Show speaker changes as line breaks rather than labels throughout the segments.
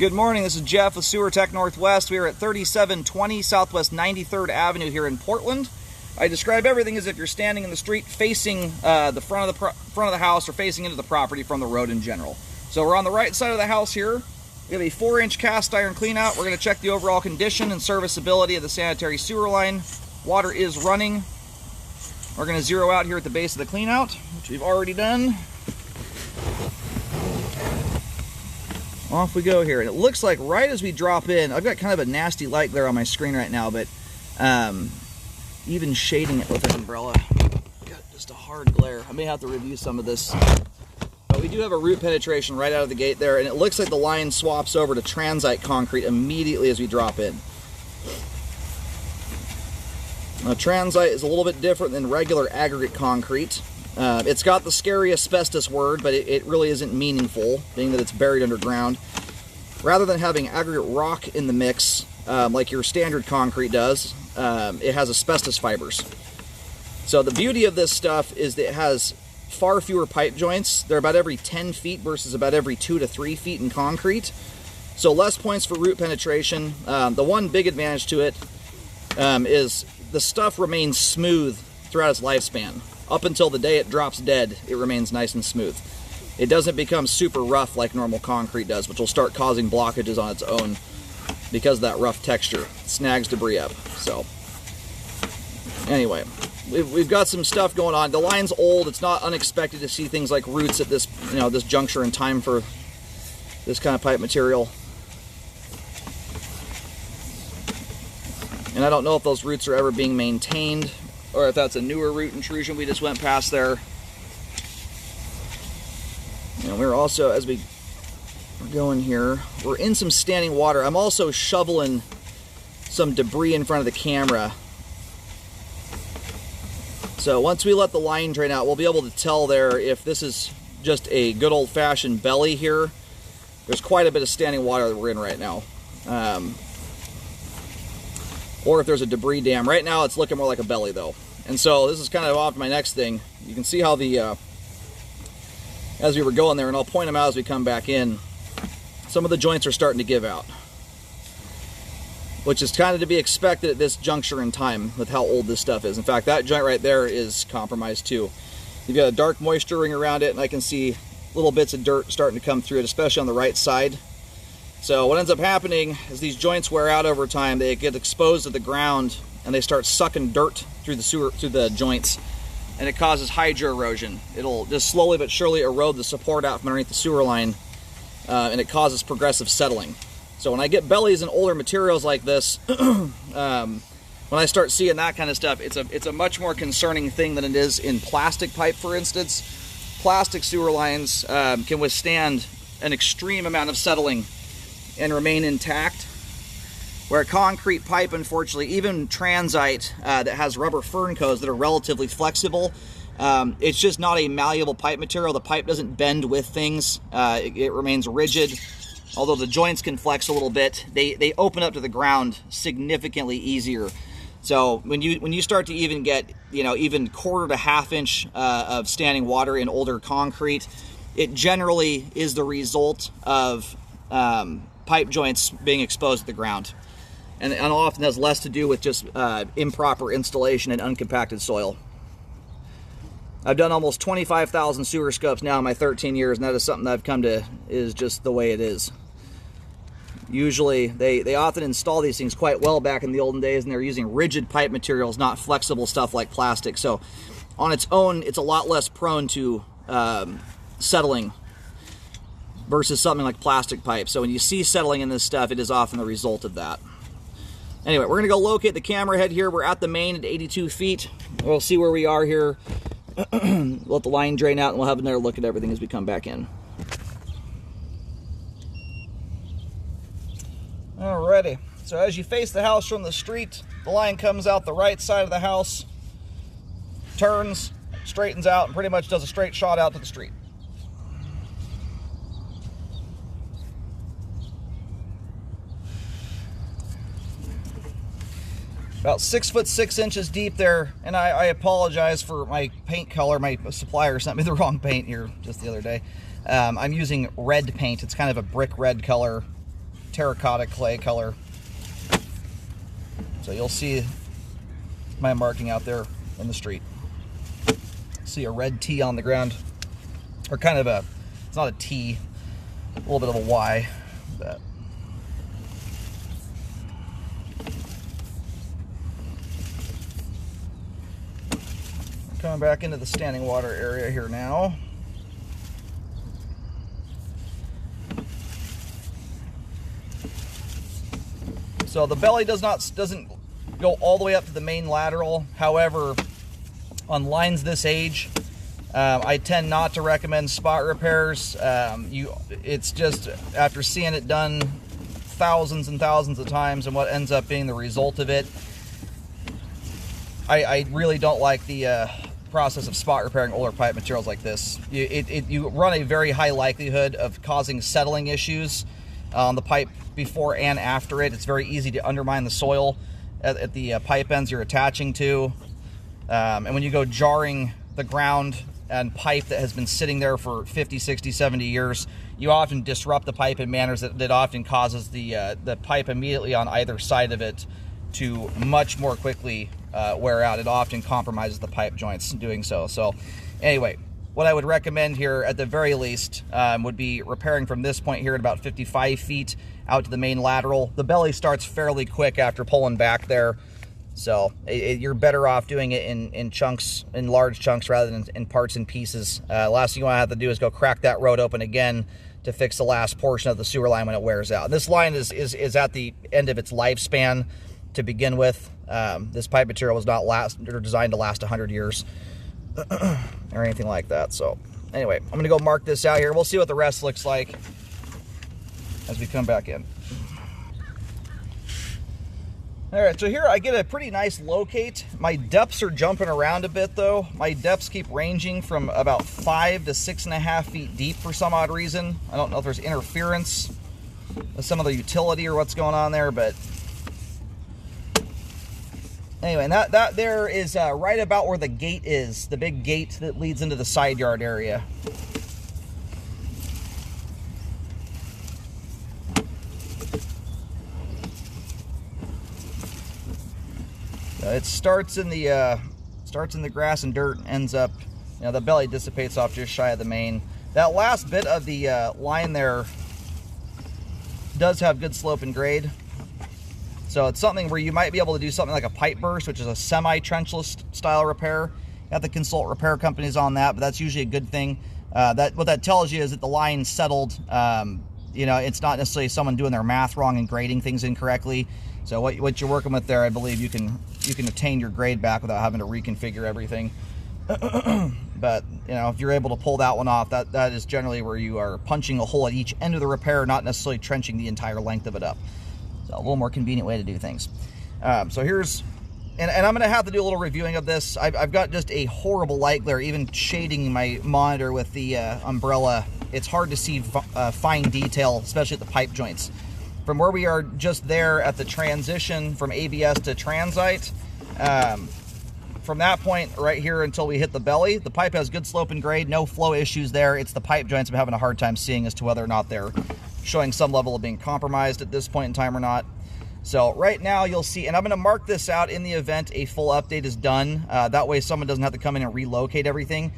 Good morning, this is Jeff with Sewer Tech Northwest. We are at 3720 Southwest 93rd Avenue here in Portland. I describe everything as if you're standing in the street facing the front of the house or facing into the property from the road in general. So we're on the right side of the house here. We have a 4-inch cast iron cleanout. We're going to check the overall condition and serviceability of the sanitary sewer line. Water is running. We're going to zero out here at the base of the cleanout, which we've already done. Off we go here, and it looks like right as we drop in, I've got kind of a nasty light glare on my screen right now, but even shading it with an umbrella, got just a hard glare. I may have to review some of this, but we do have a root penetration right out of the gate there, and it looks like the line swaps over to transite concrete immediately as we drop in. Now, transite is a little bit different than regular aggregate concrete. It's got the scary asbestos word, but it really isn't meaningful, being that it's buried underground. Rather than having aggregate rock in the mix, like your standard concrete does, it has asbestos fibers. So the beauty of this stuff is that it has far fewer pipe joints. They're about every 10 feet versus about every 2 to 3 feet in concrete. So less points for root penetration. The one big advantage to it is the stuff remains smooth throughout its lifespan. Up until the day it drops dead, it remains nice and smooth. It doesn't become super rough like normal concrete does, which will start causing blockages on its own because of that rough texture. It snags debris up. So anyway, we've got some stuff going on. The line's old. It's not unexpected to see things like roots at this, this juncture in time for this kind of pipe material. And I don't know if those roots are ever being maintained, or if that's a newer root intrusion we just went past there. And we're also, as we're going here, we're in some standing water. I'm also shoveling some debris in front of the camera. So once we let the line drain out, we'll be able to tell there if this is just a good old-fashioned belly here. There's quite a bit of standing water that we're in right now. Or if there's a debris dam. Right now it's looking more like a belly though. And so this is kind of off my next thing. You can see how the, as we were going there, and I'll point them out as we come back in, some of the joints are starting to give out. Which is kind of to be expected at this juncture in time with how old this stuff is. In fact, that joint right there is compromised too. You've got a dark moisture ring around it, and I can see little bits of dirt starting to come through it, especially on the right side. So what ends up happening is these joints wear out over time. They get exposed to the ground and they start sucking dirt through the joints, and it causes hydro erosion. It'll just slowly but surely erode the support out from underneath the sewer line, and it causes progressive settling. So when I get bellies and older materials like this, when I start seeing that kind of stuff, it's a much more concerning thing than it is in plastic pipe, for instance. Plastic sewer lines can withstand an extreme amount of settling and remain intact, where concrete pipe, unfortunately, even transite that has rubber fern coats that are relatively flexible, it's just not a malleable pipe material. The pipe doesn't bend with things. It remains rigid. Although the joints can flex a little bit, they open up to the ground significantly easier. So when you start to even get even quarter to half inch of standing water in older concrete, it generally is the result of pipe joints being exposed to the ground, and often has less to do with just improper installation and uncompacted soil. I've done almost 25,000 sewer scopes now in my 13 years, and that is something that I've come to is just the way it is. Usually they often install these things quite well back in the olden days, and they're using rigid pipe materials, not flexible stuff like plastic. So on its own, it's a lot less prone to settling versus something like plastic pipe. So when you see settling in this stuff, it is often the result of that. Anyway, we're going to go locate the camera head here. We're at the main at 82 feet. We'll see where we are here. Let the line drain out, and we'll have another look at everything as we come back in. Alrighty, so as you face the house from the street, the line comes out the right side of the house, turns, straightens out, and pretty much does a straight shot out to the street. About 6 foot 6 inches deep there, and I apologize for my paint color. My supplier sent me the wrong paint here just the other day. I'm using red paint. It's kind of a brick red color. terracotta clay color. So you'll see my marking out there in the street. See a red T on the ground, or kind of a, it's not a T, a little bit of a Y. But coming back into the standing water area here now. So the belly doesn't go all the way up to the main lateral. However, on lines this age, I tend not to recommend spot repairs. It's just, after seeing it done thousands and thousands of times and what ends up being the result of it, I really don't like the process of spot repairing older pipe materials like this. You run a very high likelihood of causing settling issues on the pipe before and after it. It's very easy to undermine the soil at the pipe ends you're attaching to. And when you go jarring the ground and pipe that has been sitting there for 50, 60, 70 years, you often disrupt the pipe in manners that often causes the pipe immediately on either side of it to much more quickly wear out. It often compromises the pipe joints in doing so. So anyway, what I would recommend here at the very least would be repairing from this point here at about 55 feet out to the main lateral. The belly starts fairly quick after pulling back there. So you're better off doing it in chunks, in large chunks, rather than in parts and pieces. Last thing you want to have to do is go crack that road open again to fix the last portion of the sewer line when it wears out. This line is at the end of its lifespan to begin with. This pipe material was not designed to last 100 years or anything like that. So anyway, I'm going to go mark this out here. We'll see what the rest looks like as we come back in. All right, so here I get a pretty nice locate. My depths are jumping around a bit though. My depths keep ranging from about 5 to 6.5 feet deep for some odd reason. I don't know if there's interference with some of the utility or what's going on there, but anyway, and that there is right about where the gate is, the big gate that leads into the side yard area. It starts in the grass and dirt, and ends up, the belly dissipates off just shy of the main. That last bit of the line there does have good slope and grade. So it's something where you might be able to do something like a pipe burst, which is a semi-trenchless style repair. You have to consult repair companies on that, but that's usually a good thing. What that tells you is that the line settled. It's not necessarily someone doing their math wrong and grading things incorrectly. So what you're working with there, I believe you can attain your grade back without having to reconfigure everything. But if you're able to pull that one off, that is generally where you are punching a hole at each end of the repair, not necessarily trenching the entire length of it up. So a little more convenient way to do things. So here's, and I'm going to have to do a little reviewing of this. I've got just a horrible light glare, even shading my monitor with the umbrella. It's hard to see fine detail, especially at the pipe joints. From where we are just there at the transition from ABS to Transite, from that point right here until we hit the belly, the pipe has good slope and grade, no flow issues there. It's the pipe joints I'm having a hard time seeing as to whether or not they're showing some level of being compromised at this point in time or not. So right now you'll see, and I'm going to mark this out in the event a full update is done. That way someone doesn't have to come in and relocate everything.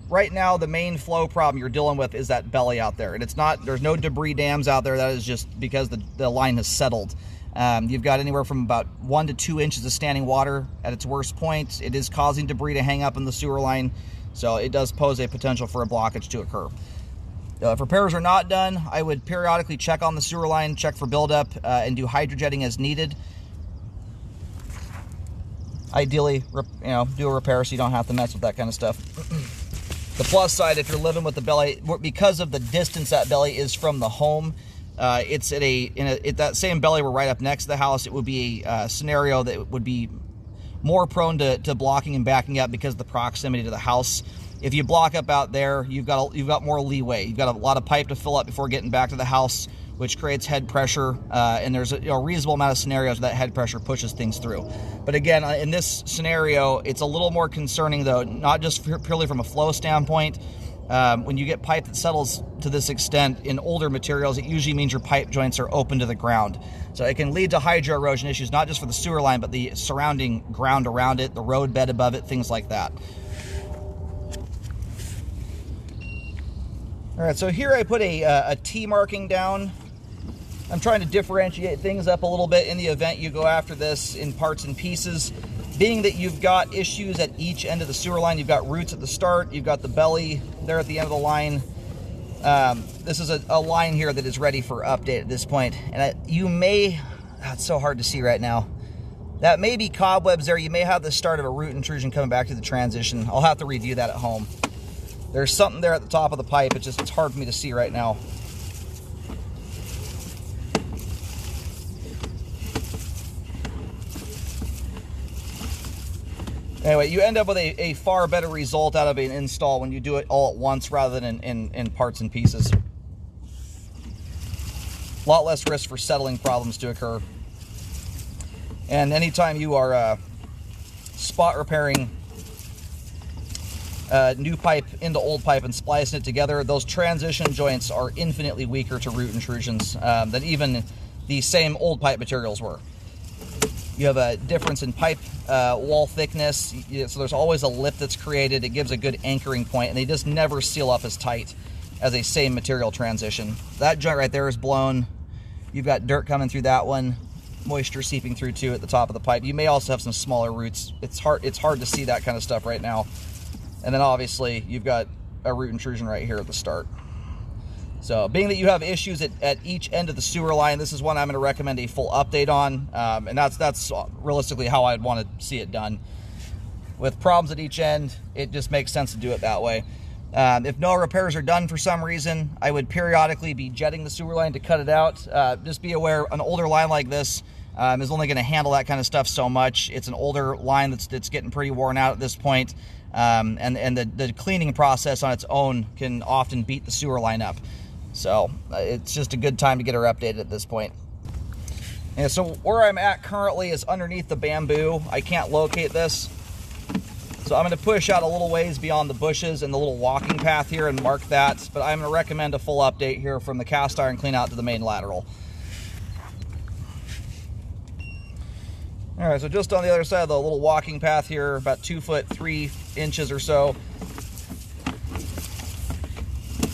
Right now, the main flow problem you're dealing with is that belly out there. And there's no debris dams out there. That is just because the line has settled. You've got anywhere from about 1 to 2 inches of standing water at its worst point. It is causing debris to hang up in the sewer line. So it does pose a potential for a blockage to occur. If repairs are not done, I would periodically check on the sewer line, check for buildup, and do hydrojetting as needed. Ideally, do a repair so you don't have to mess with that kind of stuff. The plus side, if you're living with the belly, because of the distance that belly is from the home, it's at that same belly we're right up next to the house. It would be a scenario that would be more prone to blocking and backing up because of the proximity to the house. If you block up out there, you've got more leeway. You've got a lot of pipe to fill up before getting back to the house, which creates head pressure, and there's a reasonable amount of scenarios where that head pressure pushes things through. But again, in this scenario, it's a little more concerning though, not just purely from a flow standpoint, When you get pipe that settles to this extent in older materials, it usually means your pipe joints are open to the ground. So it can lead to hydro erosion issues, not just for the sewer line, but the surrounding ground around it, the road bed above it, things like that. All right, so here I put a T marking down. I'm trying to differentiate things up a little bit in the event you go after this in parts and pieces. Being that you've got issues at each end of the sewer line, you've got roots at the start, you've got the belly there at the end of the line. This is a line here that is ready for update at this point. And you may, it's so hard to see right now. That may be cobwebs there. You may have the start of a root intrusion coming back to the transition. I'll have to review that at home. There's something there at the top of the pipe. It's hard for me to see right now. Anyway, you end up with a far better result out of an install when you do it all at once rather than in parts and pieces. A lot less risk for settling problems to occur. And anytime you are spot repairing new pipe into old pipe and splicing it together, those transition joints are infinitely weaker to root intrusions than even the same old pipe materials were. You have a difference in pipe wall thickness, so there's always a lip that's created. It gives a good anchoring point, and they just never seal up as tight as a same material transition. That joint right there is blown. You've got dirt coming through that one, moisture seeping through too at the top of the pipe. You may also have some smaller roots. It's hard to see that kind of stuff right now. And then obviously you've got a root intrusion right here at the start. So being that you have issues at each end of the sewer line, this is one I'm going to recommend a full update on. And that's realistically how I'd want to see it done. With problems at each end, it just makes sense to do it that way. If no repairs are done for some reason, I would periodically be jetting the sewer line to cut it out. Just be aware, an older line like this is only going to handle that kind of stuff so much. It's an older line that's getting pretty worn out at this point. And the cleaning process on its own can often beat the sewer line up. So it's just a good time to get her updated at this point. And so where I'm at currently is underneath the bamboo. I can't locate this. So I'm going to push out a little ways beyond the bushes and the little walking path here and mark that. But I'm going to recommend a full update here from the cast iron clean out to the main lateral. All right, so just on the other side of the little walking path here, about 2 foot 3 inches or so.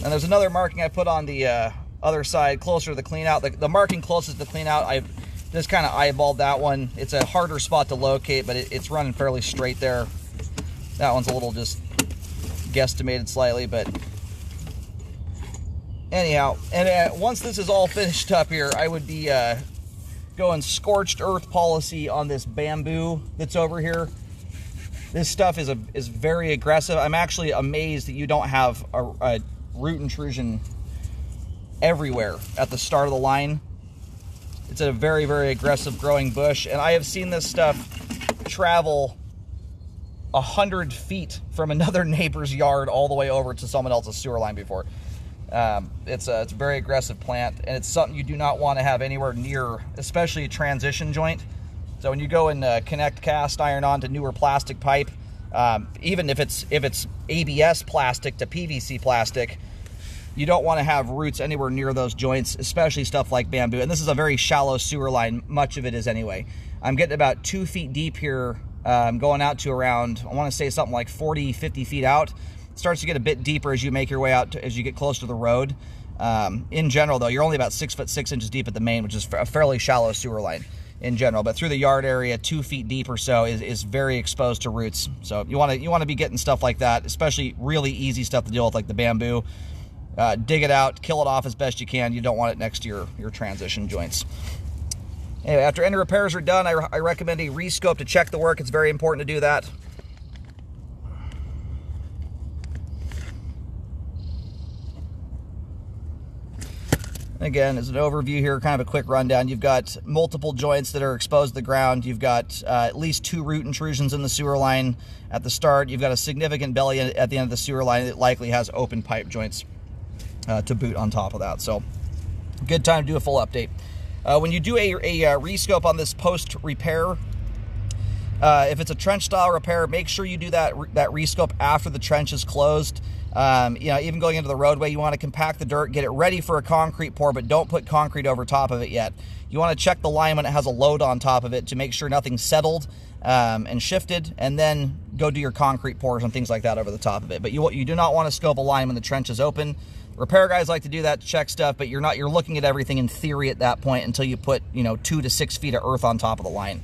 And there's another marking I put on the other side, closer to the clean out. The marking closest to the clean out, I've just kind of eyeballed that one. It's a harder spot to locate, but it's running fairly straight there. That one's a little just guesstimated slightly, but anyhow. And once this is all finished up here, I would be going scorched earth policy on this bamboo that's over here. This stuff is very aggressive. I'm actually amazed that you don't have a root intrusion everywhere at the start of the line. It's a very, very aggressive growing bush, and I have seen this stuff travel 100 feet from another neighbor's yard all the way over to someone else's sewer line before. It's a very aggressive plant, and it's something you do not want to have anywhere near, especially a transition joint. So when you go and connect cast iron onto newer plastic pipe, even if it's ABS plastic to PVC plastic, you don't want to have roots anywhere near those joints, especially stuff like bamboo. And this is a very shallow sewer line, much of it is anyway. I'm getting about 2 feet deep here, going out to around, I want to say something like 40, 50 feet out. It starts to get a bit deeper as you make your way out, as you get close to the road. In general, though, you're only about 6 foot 6 inches deep at the main, which is a fairly shallow sewer line in general. But through the yard area, 2 feet deep or so is very exposed to roots. So you want to be getting stuff like that, especially really easy stuff to deal with, like the bamboo. Dig it out, kill it off as best you can. You don't want it next to your transition joints. Anyway, after any repairs are done, I recommend a rescope to check the work. It's very important to do that. Again, as an overview here, kind of a quick rundown. You've got multiple joints that are exposed to the ground. You've got at least 2 root intrusions in the sewer line at the start. You've got a significant belly at the end of the sewer line that likely has open pipe joints to boot on top of that. So good time to do a full update. When you do a rescope on this post-repair, if it's a trench style repair, make sure you do that rescope after the trench is closed. You know, even going into the roadway, you want to compact the dirt, get it ready for a concrete pour, but don't put concrete over top of it yet. You want to check the line when it has a load on top of it to make sure nothing's settled and shifted, and then go do your concrete pours and things like that over the top of it. But you do not want to scope a line when the trench is open. Repair guys like to do that to check stuff, but you're looking at everything in theory at that point until you put, you know, 2 to 6 feet of earth on top of the line.